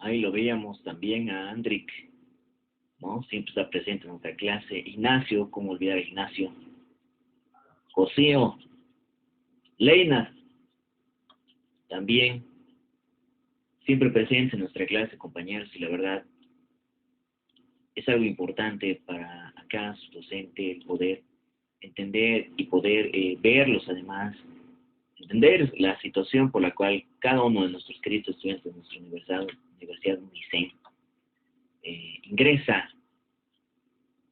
Ahí lo veíamos también a Andrik, ¿no? Siempre está presente en nuestra clase. Ignacio, ¿cómo olvidar a Ignacio? Josío, Leina, también, siempre presente en nuestra clase, compañeros, y la verdad es algo importante para acá, su docente, el poder entender y poder verlos además, entender la situación por la cual cada uno de nuestros queridos estudiantes de nuestra universidad UNICEN ingresa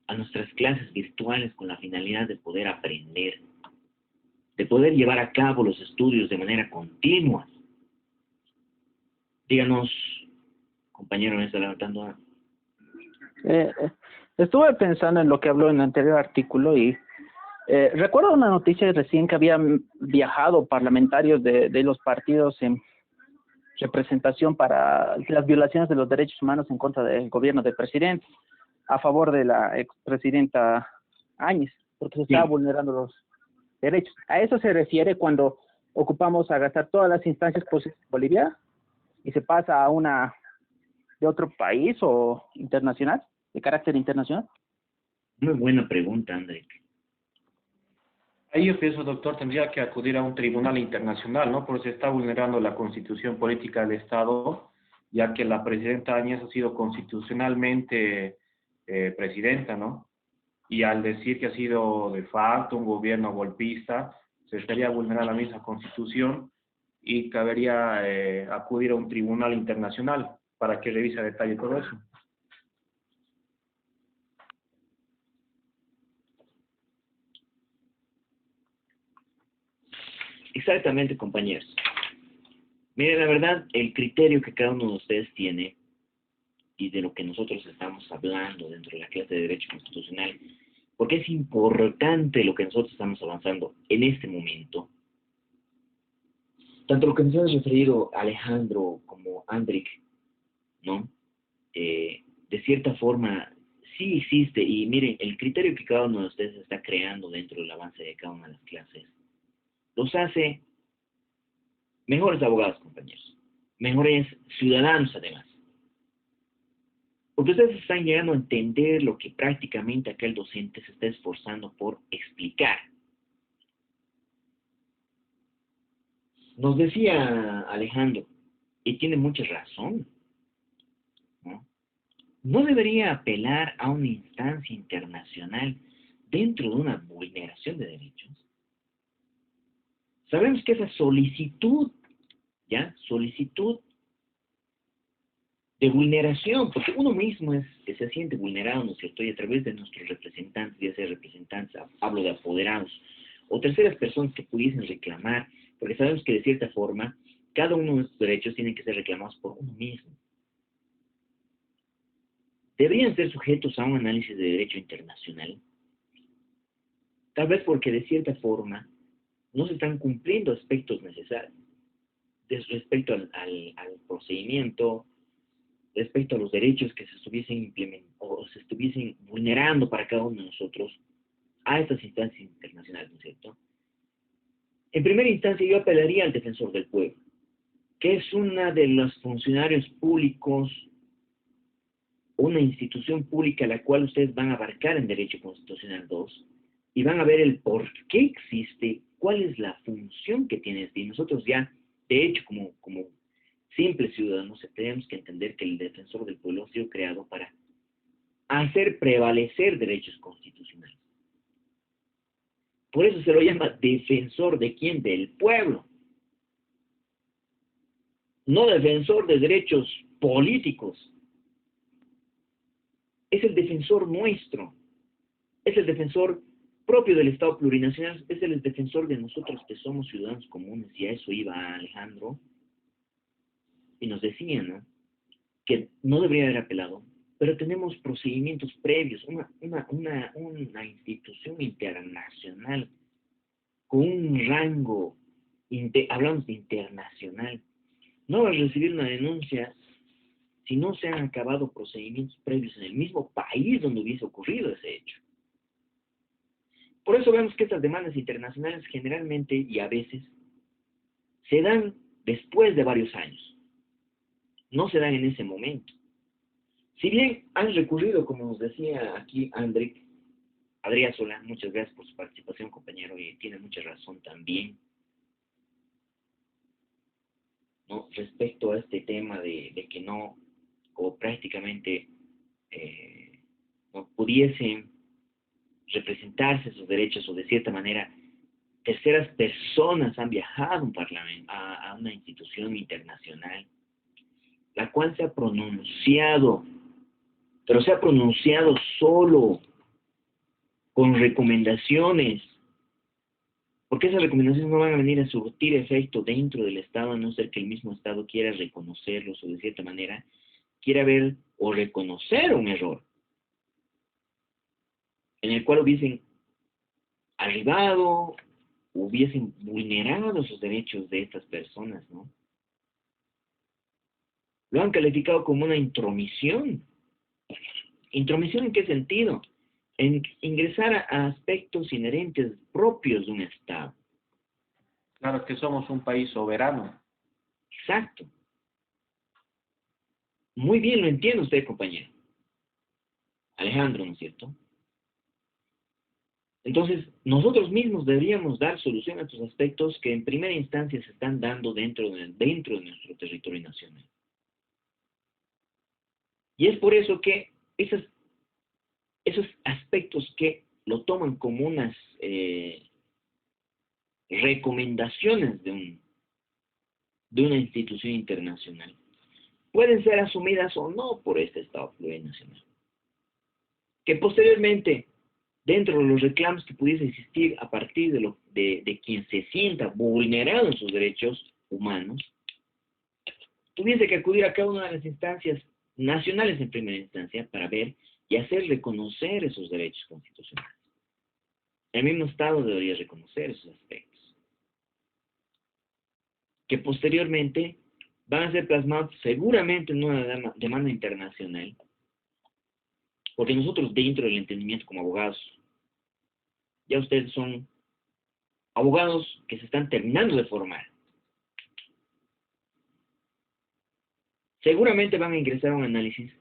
a nuestras clases virtuales con la finalidad de poder aprender, de poder llevar a cabo los estudios de manera continua. Díganos, compañero, me está levantando. Eh, eh, Estuve pensando en lo que habló en el anterior artículo y recuerdo una noticia recién que habían viajado parlamentarios de los partidos en representación para las violaciones de los derechos humanos en contra del gobierno del presidente, a favor de la expresidenta Áñez, porque se estaba vulnerando los derechos. A eso se refiere cuando ocupamos a gastar todas las instancias posibles en Bolivia y se pasa a una de otro país o internacional, de carácter internacional. Muy buena pregunta, André. Ahí yo pienso, doctor, tendría que acudir a un tribunal internacional, ¿no? Porque se está vulnerando la constitución política del Estado, ya que la presidenta Áñez ha sido constitucionalmente presidenta, ¿no? Y al decir que ha sido de facto un gobierno golpista, se estaría vulnerando la misma constitución y cabería acudir a un tribunal internacional para que revise a detalle todo eso. Exactamente, compañeros. Miren, la verdad, el criterio que cada uno de ustedes tiene y de lo que nosotros estamos hablando dentro de la clase de Derecho Constitucional, porque es importante lo que nosotros estamos avanzando en este momento. Tanto lo que nos ha referido Alejandro como Andrik, ¿no? De cierta forma, sí existe, y miren, el criterio que cada uno de ustedes está creando dentro del avance de cada una de las clases, los hace mejores abogados, compañeros, mejores ciudadanos además. Porque ustedes están llegando a entender lo que prácticamente aquel docente se está esforzando por explicar. Nos decía Alejandro, y tiene mucha razón, ¿no? No debería apelar a una instancia internacional dentro de una vulneración de derechos. Sabemos que esa solicitud, ¿ya? Solicitud de vulneración, porque uno mismo es que se siente vulnerado, ¿no es cierto? Y a través de nuestros representantes, ya sea representantes, hablo de apoderados, o terceras personas que pudiesen reclamar, porque sabemos que de cierta forma, cada uno de estos derechos tienen que ser reclamados por uno mismo. Deberían ser sujetos a un análisis de derecho internacional, tal vez porque de cierta forma no se están cumpliendo aspectos necesarios respecto al procedimiento, respecto a los derechos que se estuviesen implementando o se estuviesen vulnerando para cada uno de nosotros a estas instancias internacionales, ¿no es cierto? En primera instancia yo apelaría al defensor del pueblo, que es una de los funcionarios públicos, una institución pública a la cual ustedes van a abarcar en Derecho Constitucional 2 y van a ver el por qué existe, cuál es la función que tiene y nosotros ya, de hecho, como simples ciudadanos, tenemos que entender que el defensor del pueblo ha sido creado para hacer prevalecer derechos constitucionales. Por eso se lo llama defensor de quién, del pueblo. No defensor de derechos políticos. Es el defensor nuestro. Es el defensor propio del Estado plurinacional. Es el defensor de nosotros que somos ciudadanos comunes. Y a eso iba Alejandro. Y nos decía, ¿no?, que no debería haber apelado, pero tenemos procedimientos previos, una institución internacional con un rango, hablamos de internacional. No va a recibir una denuncia si no se han acabado procedimientos previos en el mismo país donde hubiese ocurrido ese hecho. Por eso vemos que estas demandas internacionales generalmente y a veces se dan después de varios años. no se dan en ese momento. Si bien han recurrido, como nos decía aquí Adrián Solán, muchas gracias por su participación, compañero, y tiene mucha razón también, ¿no? Respecto a este tema de que no, o prácticamente no pudiesen representarse sus derechos, o de cierta manera terceras personas han viajado a un parlamento, a una institución internacional, la cual se ha pronunciado, pero se ha pronunciado solo con recomendaciones, porque esas recomendaciones no van a venir a surtir efecto dentro del Estado, a no ser que el mismo Estado quiera reconocerlos o de cierta manera quiera ver o reconocer un error en el cual hubiesen arribado, hubiesen vulnerado esos derechos de estas personas, ¿no? Lo han calificado como una intromisión. ¿Intromisión en qué sentido? En ingresar a aspectos inherentes propios de un Estado. Claro que somos un país soberano. Exacto. Muy bien lo entiende usted, compañero. Alejandro, ¿no es cierto? Entonces, nosotros mismos deberíamos dar solución a estos aspectos que en primera instancia se están dando dentro de nuestro territorio nacional. Y es por eso que esos aspectos que lo toman como unas recomendaciones de una institución internacional pueden ser asumidas o no por este Estado plurinacional. Que posteriormente, dentro de los reclamos que pudiese existir a partir de quien se sienta vulnerado en sus derechos humanos, tuviese que acudir a cada una de las instancias nacionales en primera instancia para ver y hacer reconocer esos derechos constitucionales. El mismo Estado debería reconocer esos aspectos, que posteriormente van a ser plasmados seguramente en una demanda internacional, porque nosotros dentro del entendimiento como abogados, ya ustedes son abogados que se están terminando de formar. Seguramente van a ingresar a un análisis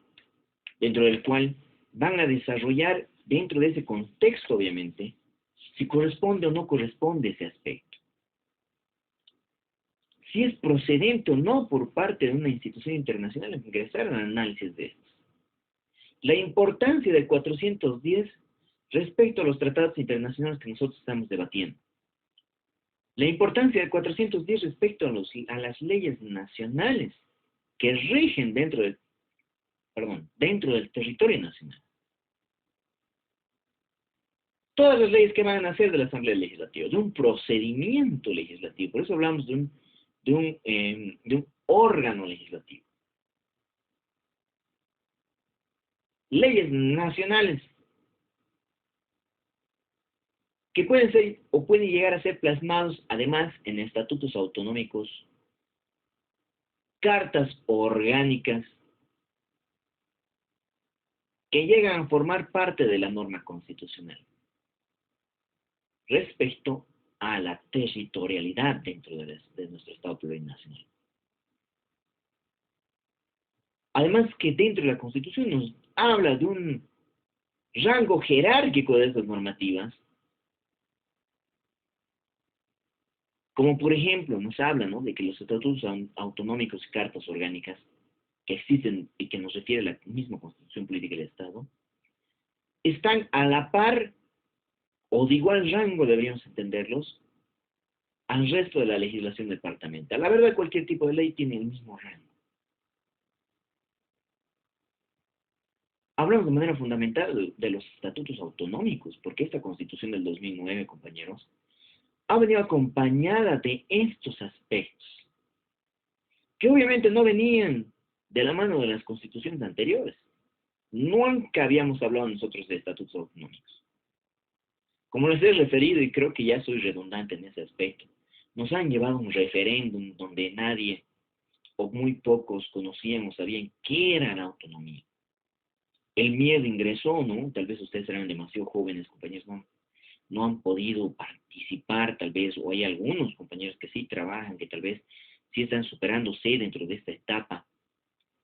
dentro del cual van a desarrollar, dentro de ese contexto obviamente, si corresponde o no corresponde ese aspecto. Si es procedente o no por parte de una institución internacional ingresar al análisis de estos. La importancia del 410 respecto a los tratados internacionales que nosotros estamos debatiendo. La importancia del 410 respecto a las leyes nacionales que rigen dentro del territorio nacional. Todas las leyes que van a nacer de la Asamblea Legislativa, de un procedimiento legislativo, por eso hablamos de un órgano legislativo. Leyes nacionales que pueden ser o pueden llegar a ser plasmados además en estatutos autonómicos, cartas orgánicas que llegan a formar parte de la norma constitucional respecto a la territorialidad dentro de nuestro Estado plurinacional. Además que dentro de la Constitución nos habla de un rango jerárquico de estas normativas, como por ejemplo nos habla, ¿no?, de que los estatutos autonómicos y cartas orgánicas que existen y que nos refiere a la misma Constitución Política del Estado, están a la par o de igual rango, deberíamos entenderlos, al resto de la legislación departamental. La verdad, cualquier tipo de ley tiene el mismo rango. Hablamos de manera fundamental de los estatutos autonómicos, porque esta Constitución del 2009, compañeros, ha venido acompañada de estos aspectos, que obviamente no venían de la mano de las constituciones anteriores. Nunca habíamos hablado nosotros de estatutos autonómicos. Como les he referido, y creo que ya soy redundante en ese aspecto, nos han llevado a un referéndum donde nadie o muy pocos conocían o sabían qué era la autonomía. El miedo ingresó, ¿no? Tal vez ustedes eran demasiado jóvenes, compañeros, no han podido participar, tal vez, o hay algunos compañeros que sí trabajan, que tal vez sí están superándose dentro de esta etapa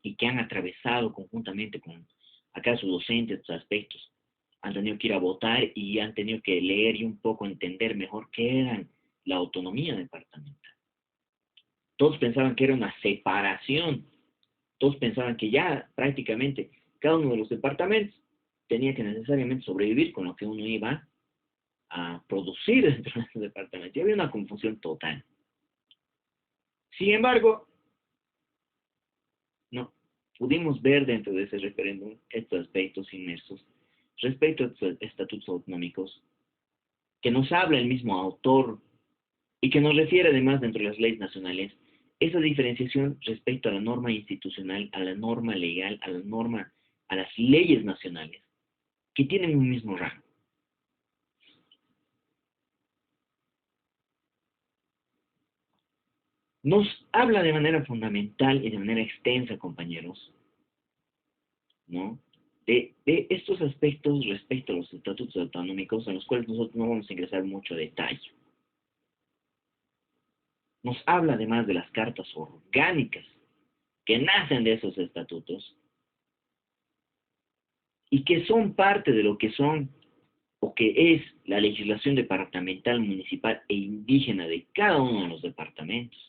y que han atravesado conjuntamente con acá sus docentes estos aspectos. Han tenido que ir a votar y han tenido que leer y un poco entender mejor qué era la autonomía departamental. Todos pensaban que era una separación. Todos pensaban que ya prácticamente cada uno de los departamentos tenía que necesariamente sobrevivir con lo que uno iba a producir dentro de ese departamento. Y había una confusión total. Sin embargo, no pudimos ver dentro de ese referéndum estos aspectos inmersos respecto a estos estatutos autonómicos que nos habla el mismo autor y que nos refiere además dentro de las leyes nacionales esa diferenciación respecto a la norma institucional, a la norma legal, a la norma, a las leyes nacionales, que tienen un mismo rango. Nos habla de manera fundamental y de manera extensa, compañeros, ¿no? De estos aspectos respecto a los estatutos autonómicos, a los cuales nosotros no vamos a ingresar mucho detalle. Nos habla además de las cartas orgánicas que nacen de esos estatutos y que son parte de lo que son o que es la legislación departamental, municipal e indígena de cada uno de los departamentos.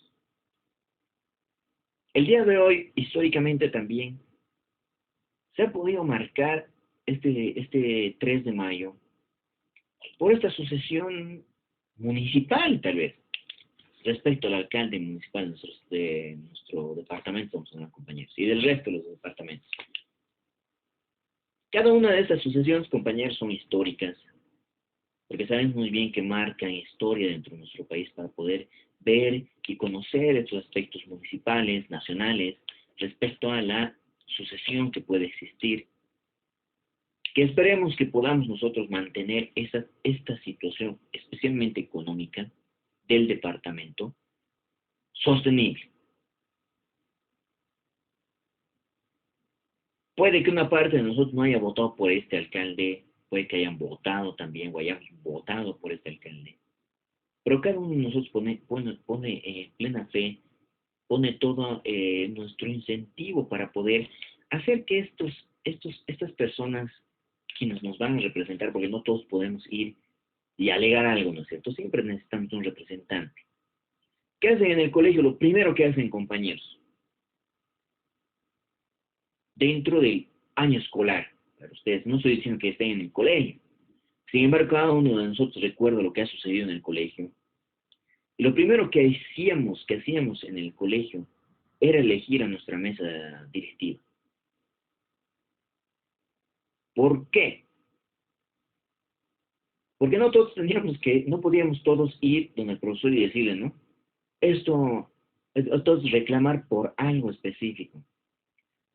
El día de hoy, históricamente también, se ha podido marcar este 3 de mayo por esta sucesión municipal, tal vez, respecto al alcalde municipal de nuestro departamento, compañeros, y del resto de los departamentos. Cada una de estas sucesiones, compañeros, son históricas, porque sabemos muy bien que marcan historia dentro de nuestro país para poder ver y conocer estos aspectos municipales, nacionales, respecto a la sucesión que puede existir, que esperemos que podamos nosotros mantener esta situación, especialmente económica, del departamento, sostenible. Puede que una parte de nosotros no haya votado por este alcalde, puede que hayan votado también o hayamos votado por este alcalde, pero cada uno de nosotros pone plena fe, pone todo nuestro incentivo para poder hacer que estas personas quienes nos van a representar, porque no todos podemos ir y alegar algo, ¿no es cierto? Siempre necesitamos un representante. ¿Qué hacen en el colegio? Lo primero que hacen, compañeros, dentro del año escolar, para ustedes, no estoy diciendo que estén en el colegio, sin embargo, cada uno de nosotros recuerda lo que ha sucedido en el colegio. Y lo primero que hacíamos en el colegio era elegir a nuestra mesa directiva. ¿Por qué? Porque no todos no podíamos todos ir donde el profesor y decirle, ¿no? Todos reclamar por algo específico.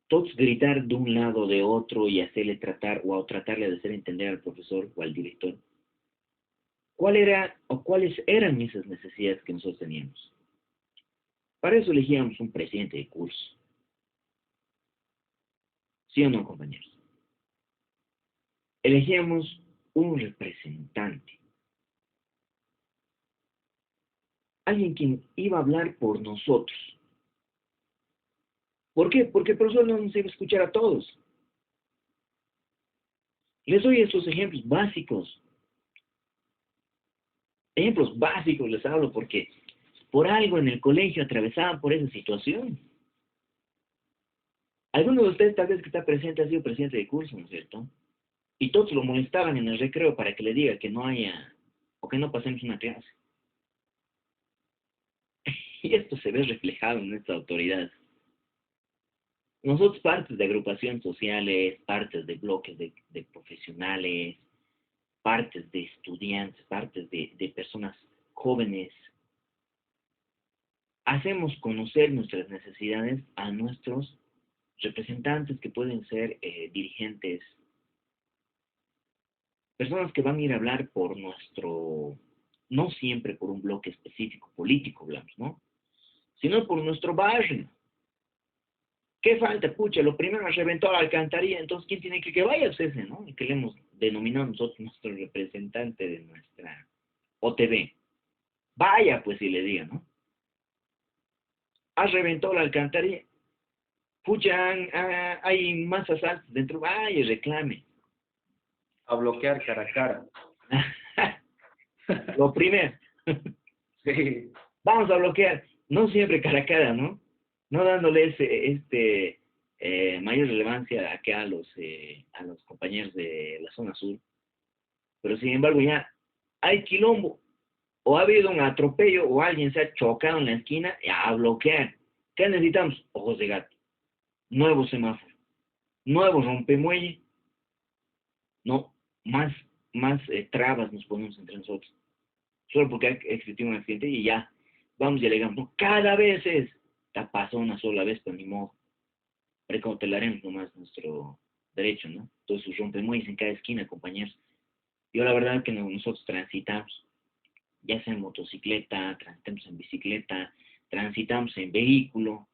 Todos gritar de un lado o de otro y hacerle tratar o tratarle de hacer entender al profesor o al director cuáles eran esas necesidades que nosotros teníamos. Para eso elegíamos un presidente de curso. ¿Sí o no, compañeros? Elegíamos un representante. Alguien quien iba a hablar por nosotros. ¿Por qué? Porque el profesor no nos iba a escuchar a todos. Les doy estos ejemplos básicos. Ejemplos básicos les hablo porque por algo en el colegio atravesaban por esa situación. Alguno de ustedes tal vez que está presente ha sido presidente de curso, ¿no es cierto? Y todos lo molestaban en el recreo para que le diga que no haya, o que no pasemos una clase. Y esto se ve reflejado en esta autoridad. Nosotros, partes de agrupaciones sociales, partes de bloques de profesionales, partes de estudiantes, partes de personas jóvenes, hacemos conocer nuestras necesidades a nuestros representantes que pueden ser dirigentes, personas que van a ir a hablar por no siempre por un bloque específico político, hablamos, ¿no? Sino por nuestro barrio. ¿Qué falta? Pucha, lo primero reventó la alcantarilla, entonces ¿quién tiene que vaya? Pues ese, ¿no? Y que le hemos denominado nosotros nuestro representante de nuestra OTB. Vaya, pues, si le diga, ¿no? Has reventado la alcantarilla. pucha, hay más asaltos dentro, vaya, reclame. A bloquear cara a cara. Lo primero, Sí, vamos a bloquear, no siempre cara a cara, ¿no? No dándole mayor relevancia acá a los compañeros de la zona sur, pero sin embargo ya hay quilombo, o ha habido un atropello, o alguien se ha chocado en la esquina, a bloquear. ¿Qué necesitamos? Ojos de gato, nuevo semáforo, nuevo rompemuelle, no, más trabas nos ponemos entre nosotros, solo porque ha existido un accidente y ya, vamos y alegamos, no, cada vez te pasó una sola vez, pero ni modo, precautelaremos nomás nuestro derecho, ¿no? Entonces rompemuelles en cada esquina, compañeros. Yo la verdad que nosotros transitamos, ya sea en motocicleta, transitamos en bicicleta, transitamos en vehículo,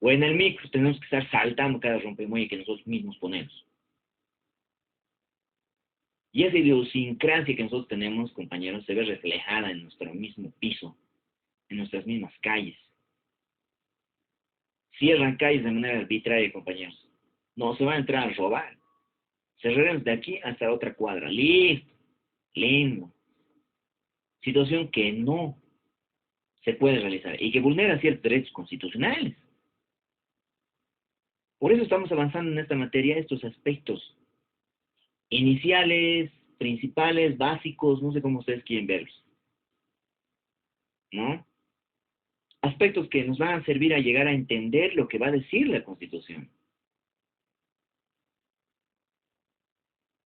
o en el micro, tenemos que estar saltando cada rompemuelle que nosotros mismos ponemos. Y esa idiosincrasia que nosotros tenemos, compañeros, se ve reflejada en nuestro mismo piso, en nuestras mismas calles. Cierran calles de manera arbitraria, compañeros. No se va a entrar a robar. Cerraremos de aquí hasta otra cuadra. Listo. Lindo. Situación que no se puede realizar y que vulnera ciertos derechos constitucionales. Por eso estamos avanzando en esta materia, estos aspectos iniciales, principales, básicos, no sé cómo ustedes quieren verlos, ¿no? Aspectos que nos van a servir a llegar a entender lo que va a decir la Constitución.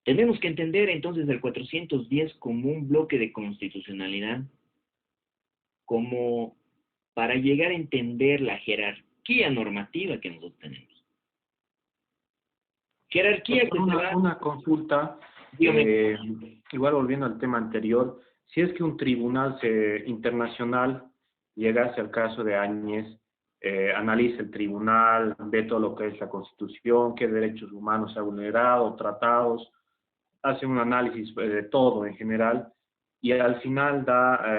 Tenemos que entender entonces el 410 como un bloque de constitucionalidad, como para llegar a entender la jerarquía normativa que nosotros tenemos. Jerarquía que se va... Una consulta, igual volviendo al tema anterior, si es que un tribunal internacional llegase al caso de Áñez, analiza el tribunal, ve todo lo que es la Constitución, qué derechos humanos se ha vulnerado, tratados, hace un análisis de todo en general, y al final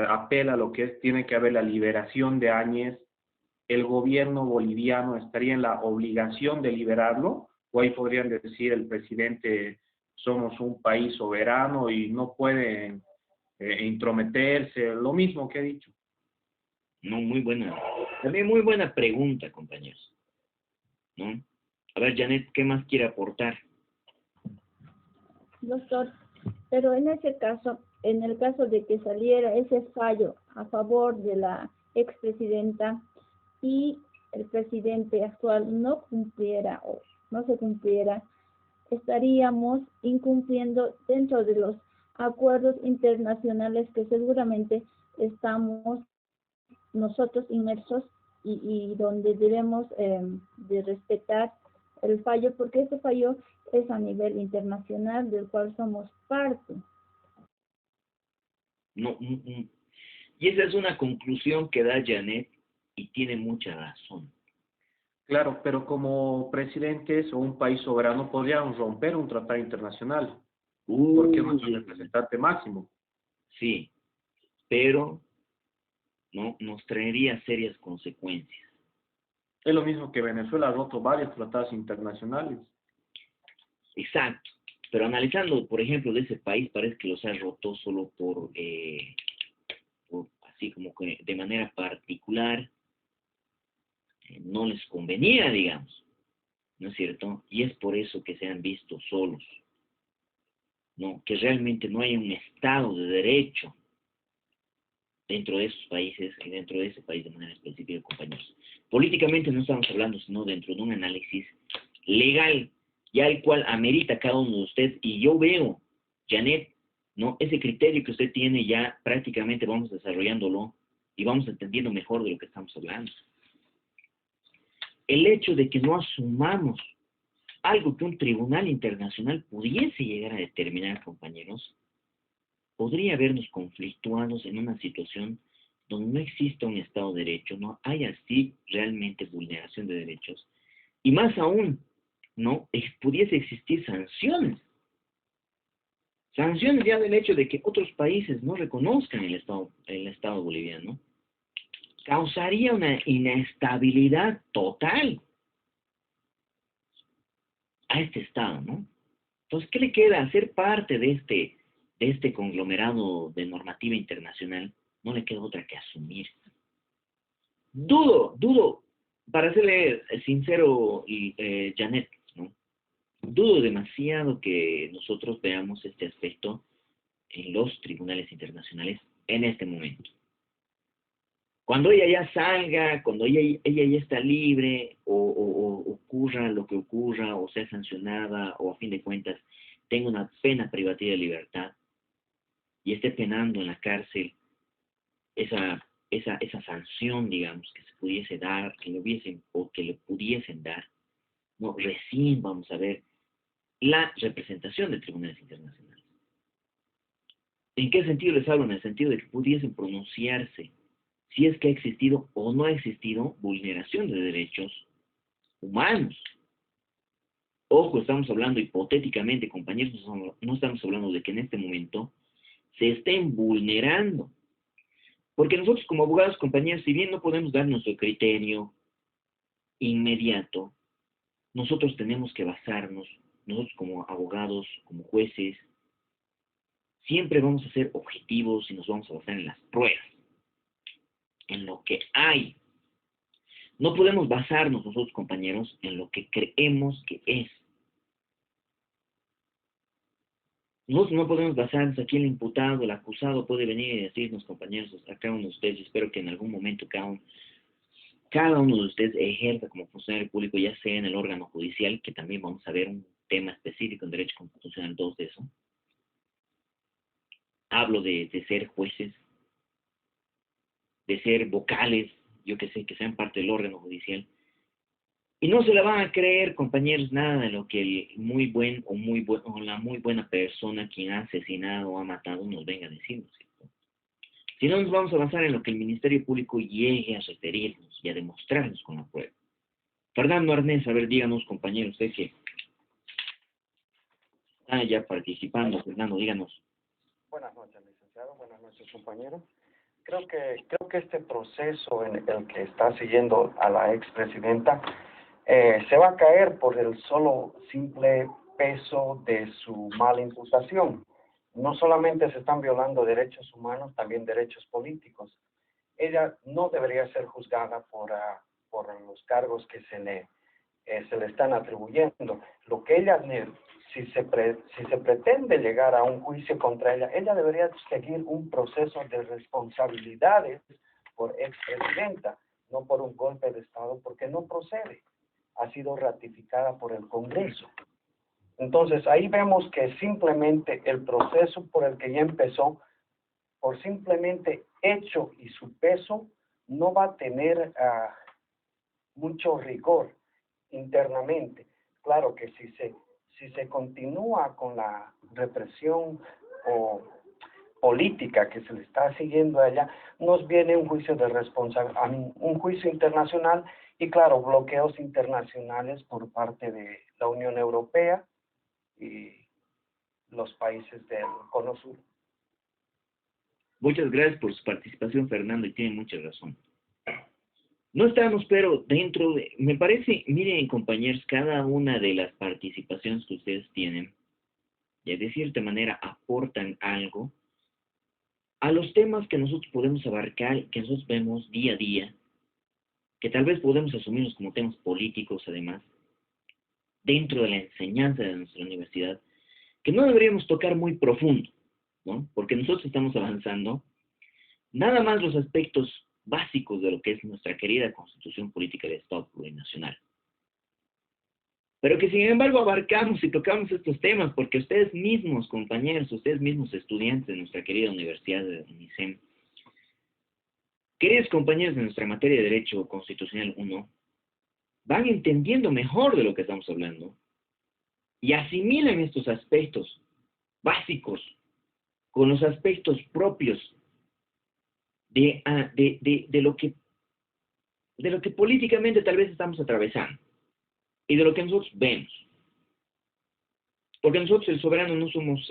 apela a lo que tiene que haber la liberación de Áñez, ¿el gobierno boliviano estaría en la obligación de liberarlo? O ahí podrían decir el presidente, somos un país soberano y no pueden intrometerse, lo mismo que he dicho. No, también muy buena pregunta, compañeros, ¿no? A ver, Janet, ¿qué más quiere aportar? Doctor, pero en ese caso, en el caso de que saliera ese fallo a favor de la expresidenta y el presidente actual no cumpliera o no se cumpliera, estaríamos incumpliendo dentro de los acuerdos internacionales que seguramente estamos nosotros inmersos y donde debemos de respetar el fallo, porque ese fallo es a nivel internacional del cual somos parte. No, y esa es una conclusión que da Janet y tiene mucha razón. Claro, pero como presidentes o un país soberano podrían romper un tratado internacional, porque es nuestro representante máximo. Sí, pero no nos traería serias consecuencias. Es lo mismo que Venezuela ha roto varios tratados internacionales. Exacto, pero analizando, por ejemplo, de ese país, parece que los ha roto solo por así como que de manera particular, no les convenía, digamos, ¿no es cierto? Y es por eso que se han visto solos, ¿no? Que realmente no hay un Estado de Derecho dentro de esos países y dentro de ese país de manera específica, compañeros. Políticamente no estamos hablando, sino dentro de un análisis legal, ya el cual amerita cada uno de ustedes, y yo veo, Janet, ¿no? Ese criterio que usted tiene ya prácticamente vamos desarrollándolo y vamos entendiendo mejor de lo que estamos hablando. El hecho de que no asumamos algo que un tribunal internacional pudiese llegar a determinar, compañeros, podría vernos conflictuados en una situación donde no exista un Estado de Derecho, no hay así realmente vulneración de derechos, y más aún, no pudiese existir sanciones. Sanciones ya del hecho de que otros países no reconozcan el Estado boliviano, causaría una inestabilidad total. a este Estado, ¿no? Entonces, ¿qué le queda? Ser parte de este conglomerado de normativa internacional, no le queda otra que asumir. Dudo, para serle sincero, Janet, ¿no? Dudo demasiado que nosotros veamos este aspecto en los tribunales internacionales en este momento. Cuando ella ya salga, cuando ella ya está libre, o ocurra lo que ocurra, o sea sancionada, o a fin de cuentas tenga una pena privativa de libertad, y esté penando en la cárcel esa sanción, digamos, que se pudiese dar, que le hubiesen, o que le pudiesen dar, no, recién vamos a ver la representación de tribunales internacionales. ¿En qué sentido les hablo? En el sentido de que pudiesen pronunciarse si es que ha existido o no ha existido vulneración de derechos humanos. Ojo, estamos hablando hipotéticamente, compañeros, no estamos hablando de que en este momento se estén vulnerando. Porque nosotros como abogados, compañeros, si bien no podemos dar nuestro criterio inmediato, nosotros tenemos que basarnos, nosotros como abogados, como jueces, siempre vamos a ser objetivos y nos vamos a basar en las pruebas, en lo que hay. No podemos basarnos nosotros, compañeros, en lo que creemos que es. Nosotros no podemos basarnos aquí en el imputado, el acusado puede venir y decirnos, compañeros, a cada uno de ustedes, espero que en algún momento cada uno de ustedes ejerza como funcionario público, ya sea en el órgano judicial, que también vamos a ver un tema específico en Derecho Constitucional 2 de eso. Hablo de ser jueces, de ser vocales, yo que sé, que sean parte del órgano judicial. Y no se la van a creer, compañeros, nada de lo que el muy buen o la muy buena persona quien ha asesinado o ha matado nos venga a decirnos, ¿cierto? Si no, nos vamos a basar en lo que el Ministerio Público llegue a referirnos y a demostrarnos con la prueba. Fernando Arnés, a ver, díganos, compañero, usted que está ya participando. Fernando, díganos. Buenas noches, licenciado. Buenas noches, compañero. Creo que este proceso en el que está siguiendo a la expresidenta se va a caer por el solo simple peso de su mala imputación. No solamente se están violando derechos humanos, también derechos políticos. Ella no debería ser juzgada por los cargos que se le están atribuyendo. Lo que ella, si se pretende llegar a un juicio contra ella debería seguir un proceso de responsabilidades por expresidenta, no por un golpe de Estado, porque no procede. Ha sido ratificada por el Congreso. Entonces, ahí vemos que simplemente el proceso por el que ya empezó, por simplemente hecho y su peso, no va a tener mucho rigor internamente. Claro que si se continúa con la represión o política que se le está siguiendo a ella, nos viene un juicio de un juicio internacional y claro, bloqueos internacionales por parte de la Unión Europea y los países del Cono Sur. Muchas gracias por su participación, Fernando, y tiene mucha razón. No estamos, pero dentro de... Me parece, miren, compañeros, cada una de las participaciones que ustedes tienen, ya de cierta manera aportan algo a los temas que nosotros podemos abarcar, que nosotros vemos día a día, que tal vez podemos asumirlos como temas políticos, además, dentro de la enseñanza de nuestra universidad, que no deberíamos tocar muy profundo, ¿no? Porque nosotros estamos avanzando nada más los aspectos básicos de lo que es nuestra querida Constitución Política del Estado Plurinacional. Pero que sin embargo abarcamos y tocamos estos temas, porque ustedes mismos, compañeros, ustedes mismos estudiantes de nuestra querida Universidad de UNICEM, queridos compañeros de nuestra materia de Derecho Constitucional 1, van entendiendo mejor de lo que estamos hablando y asimilan estos aspectos básicos con los aspectos propios de lo que políticamente tal vez estamos atravesando y de lo que nosotros vemos. Porque nosotros, el soberano, no somos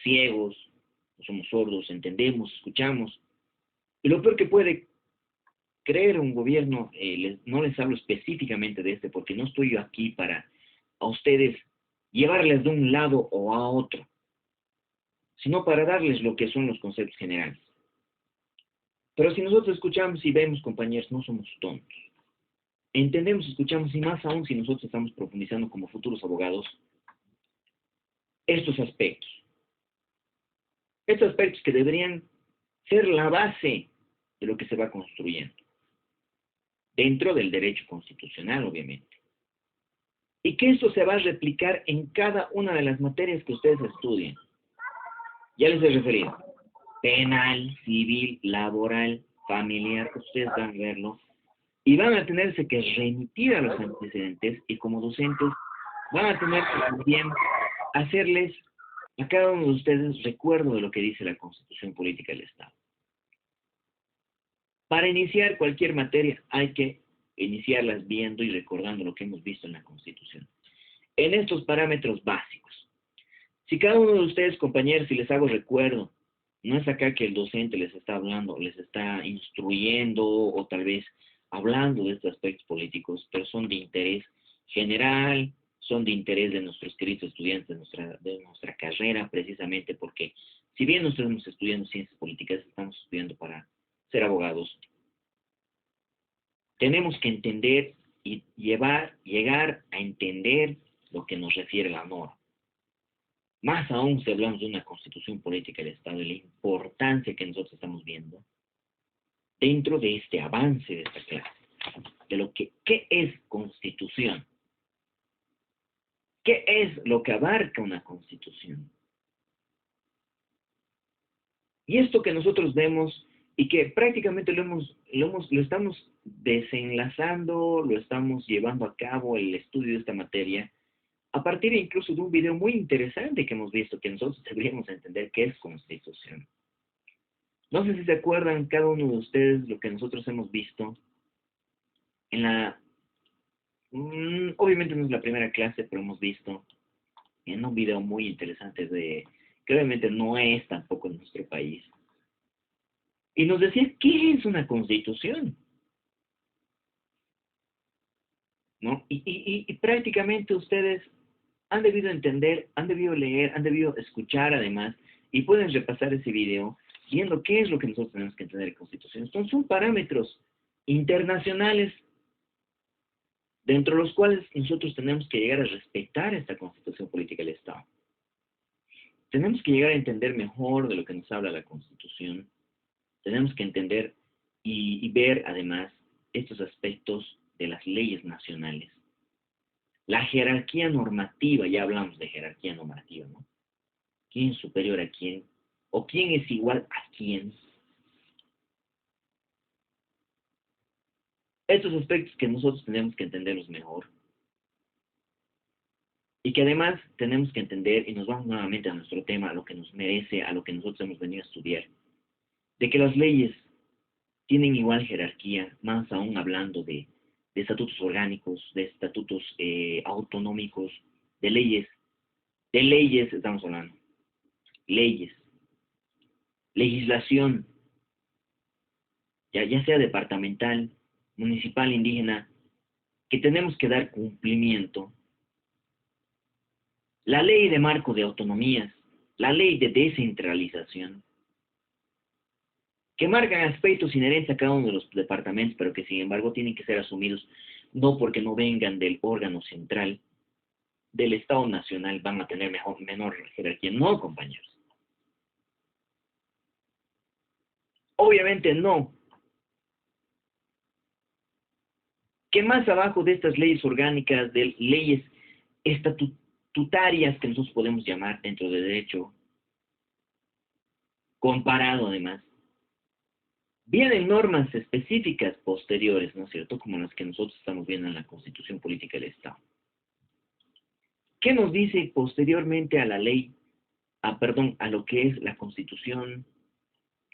ciegos, no somos sordos, entendemos, escuchamos. Y lo peor que puede creer un gobierno, no les hablo específicamente de este, porque no estoy yo aquí para a ustedes llevarles de un lado o a otro, sino para darles lo que son los conceptos generales. Pero si nosotros escuchamos y vemos, compañeros, no somos tontos. Entendemos, escuchamos, y más aún si nosotros estamos profundizando como futuros abogados, estos aspectos. Estos aspectos que deberían ser la base de lo que se va construyendo. Dentro del derecho constitucional, obviamente. Y que esto se va a replicar en cada una de las materias que ustedes estudien. Ya les he referido. Penal, civil, laboral, familiar, ustedes van a verlo. Y van a tenerse que remitir a los antecedentes y como docentes van a tener que también hacerles a cada uno de ustedes recuerdo de lo que dice la Constitución Política del Estado. Para iniciar cualquier materia hay que iniciarlas viendo y recordando lo que hemos visto en la Constitución. En estos parámetros básicos. Si cada uno de ustedes, compañeros, si les hago recuerdo, no es acá que el docente les está hablando, les está instruyendo o tal vez hablando de estos aspectos políticos, pero son de interés general, son de interés de nuestros queridos estudiantes de nuestra carrera, precisamente porque si bien nosotros estamos estudiando ciencias políticas, estamos estudiando para ser abogados, tenemos que entender y llegar a entender lo que nos refiere la norma. Más aún si hablamos de una constitución política del Estado y la importancia que nosotros estamos viendo dentro de este avance de esta clase, de lo que, ¿qué es constitución? ¿Qué es lo que abarca una constitución? Y esto que nosotros vemos y que prácticamente lo estamos desenlazando, lo estamos llevando a cabo el estudio de esta materia, a partir incluso de un video muy interesante que hemos visto, que nosotros deberíamos entender qué es constitución. No sé si se acuerdan cada uno de ustedes lo que nosotros hemos visto en la... obviamente no es la primera clase, pero hemos visto en un video muy interesante que obviamente no es tampoco en nuestro país. Y nos decía, ¿qué es una constitución? ¿No? Y prácticamente ustedes han debido entender, han debido leer, han debido escuchar además, y pueden repasar ese video viendo qué es lo que nosotros tenemos que entender en constitución. Entonces son parámetros internacionales dentro de los cuales nosotros tenemos que llegar a respetar esta constitución política del Estado. Tenemos que llegar a entender mejor de lo que nos habla la constitución. Tenemos que entender y ver además estos aspectos de las leyes nacionales. La jerarquía normativa, ya hablamos de jerarquía normativa, ¿no? ¿Quién es superior a quién? ¿O quién es igual a quién? Estos aspectos que nosotros tenemos que entenderlos mejor. Y que además tenemos que entender, y nos vamos nuevamente a nuestro tema, a lo que nos merece, a lo que nosotros hemos venido a estudiar, de que las leyes tienen igual jerarquía, más aún hablando de estatutos orgánicos, de estatutos autonómicos, de leyes estamos hablando, leyes, legislación, ya sea departamental, municipal, indígena, que tenemos que dar cumplimiento. La ley de marco de autonomías, la ley de descentralización, que marcan aspectos inherentes a cada uno de los departamentos, pero que sin embargo tienen que ser asumidos no porque no vengan del órgano central, del Estado Nacional, van a tener menor jerarquía. No, compañeros. Obviamente no. Que más abajo de estas leyes orgánicas, de leyes estatutarias que nosotros podemos llamar dentro del derecho comparado además, vienen normas específicas posteriores, ¿no es cierto?, como las que nosotros estamos viendo en la Constitución Política del Estado. ¿Qué nos dice posteriormente a la ley, a lo que es la Constitución,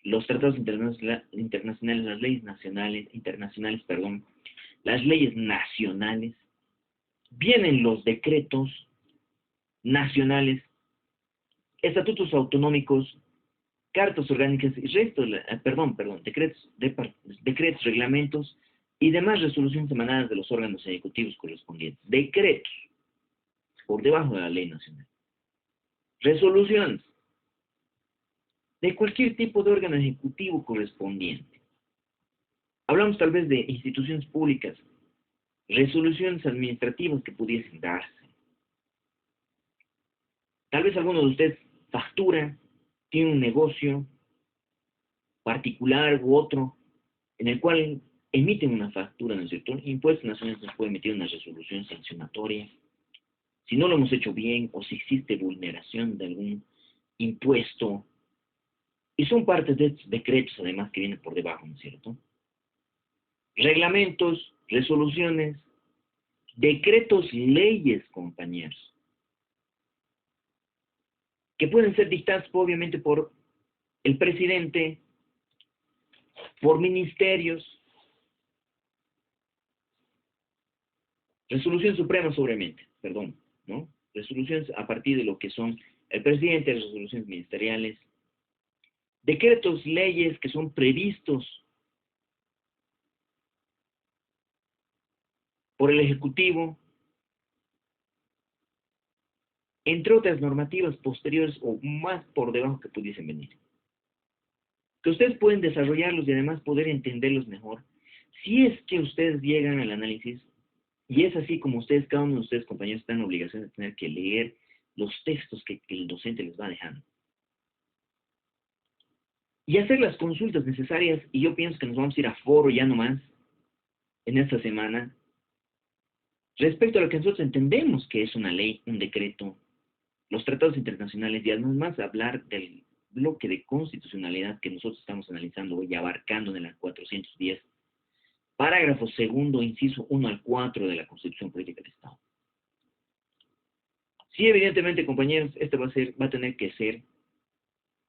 los tratados internacionales, las leyes internacionales, las leyes nacionales? Vienen los decretos nacionales, estatutos autonómicos, cartas orgánicas y decretos, reglamentos y demás resoluciones emanadas de los órganos ejecutivos correspondientes. Decretos. por debajo de la ley nacional. Resoluciones de cualquier tipo de órgano ejecutivo correspondiente. Hablamos tal vez de instituciones públicas, resoluciones administrativas que pudiesen darse. Tal vez alguno de ustedes factura, tiene un negocio particular u otro, en el cual emiten una factura, ¿no es cierto? Impuestos Nacionales nos puede emitir una resolución sancionatoria. Si no lo hemos hecho bien o si existe vulneración de algún impuesto, y son parte de estos decretos además que vienen por debajo, ¿no es cierto? Reglamentos, resoluciones, decretos y leyes, compañeros, que pueden ser dictados obviamente por el presidente, por ministerios, resoluciones supremas sobremente, perdón, ¿no? Resoluciones a partir de lo que son el presidente, las resoluciones ministeriales, decretos, leyes que son previstos por el Ejecutivo, entre otras normativas posteriores o más por debajo que pudiesen venir. Que ustedes pueden desarrollarlos y además poder entenderlos mejor, si es que ustedes llegan al análisis, y es así como ustedes, cada uno de ustedes, compañeros, están en obligación de tener que leer los textos que el docente les va dejando. Y hacer las consultas necesarias, y yo pienso que nos vamos a ir a foro ya nomás, en esta semana, respecto a lo que nosotros entendemos que es una ley, un decreto, los tratados internacionales, y además hablar del bloque de constitucionalidad que nosotros estamos analizando hoy, abarcando en el 410, parágrafo segundo, inciso 1 al 4 de la Constitución Política del Estado. Sí, evidentemente, compañeros, este va a tener que ser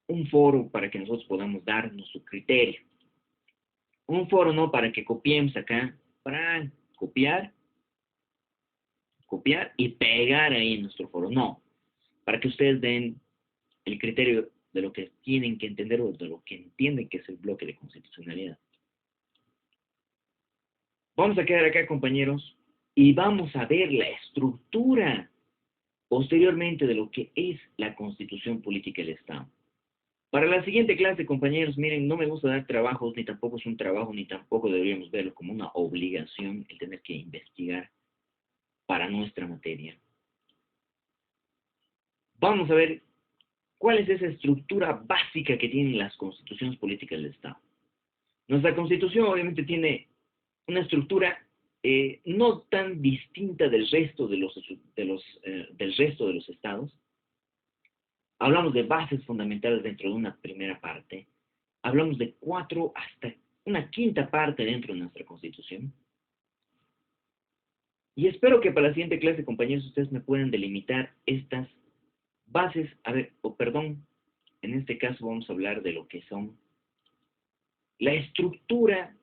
un foro para que nosotros podamos darnos su criterio. Un foro no para que copiemos acá, para copiar y pegar ahí en nuestro foro, no. Para que ustedes den el criterio de lo que tienen que entender o de lo que entienden que es el bloque de constitucionalidad. Vamos a quedar acá, compañeros, y vamos a ver la estructura posteriormente de lo que es la Constitución Política del Estado. Para la siguiente clase, compañeros, miren, no me gusta dar trabajos, ni tampoco es un trabajo, ni tampoco deberíamos verlo como una obligación el tener que investigar para nuestra materia. Vamos a ver cuál es esa estructura básica que tienen las constituciones políticas del Estado. Nuestra Constitución obviamente tiene una estructura no tan distinta del resto de los estados. Hablamos de bases fundamentales dentro de una primera parte. Hablamos de 4 hasta una quinta parte dentro de nuestra Constitución. Y espero que para la siguiente clase, compañeros, ustedes me puedan delimitar estas bases. En este caso vamos a hablar de lo que son la estructura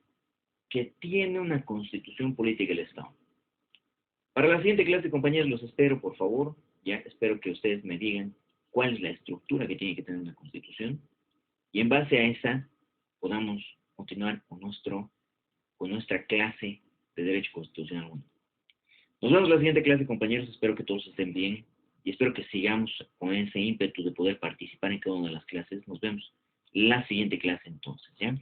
que tiene una Constitución Política del Estado. Para la siguiente clase, compañeros, los espero, por favor. Ya espero que ustedes me digan cuál es la estructura que tiene que tener una Constitución. Y en base a esa, podamos continuar con nuestra clase de Derecho Constitucional 1. Nos vemos en la siguiente clase, compañeros. Espero que todos estén bien. Y espero que sigamos con ese ímpetu de poder participar en cada una de las clases. Nos vemos en la siguiente clase, entonces, ¿ya?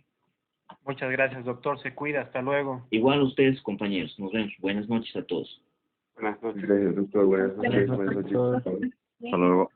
Muchas gracias, doctor. Se cuida. Hasta luego. Igual a ustedes, compañeros. Nos vemos. Buenas noches a todos. Buenas noches, doctor. Buenas noches. Buenas noches. Hasta luego.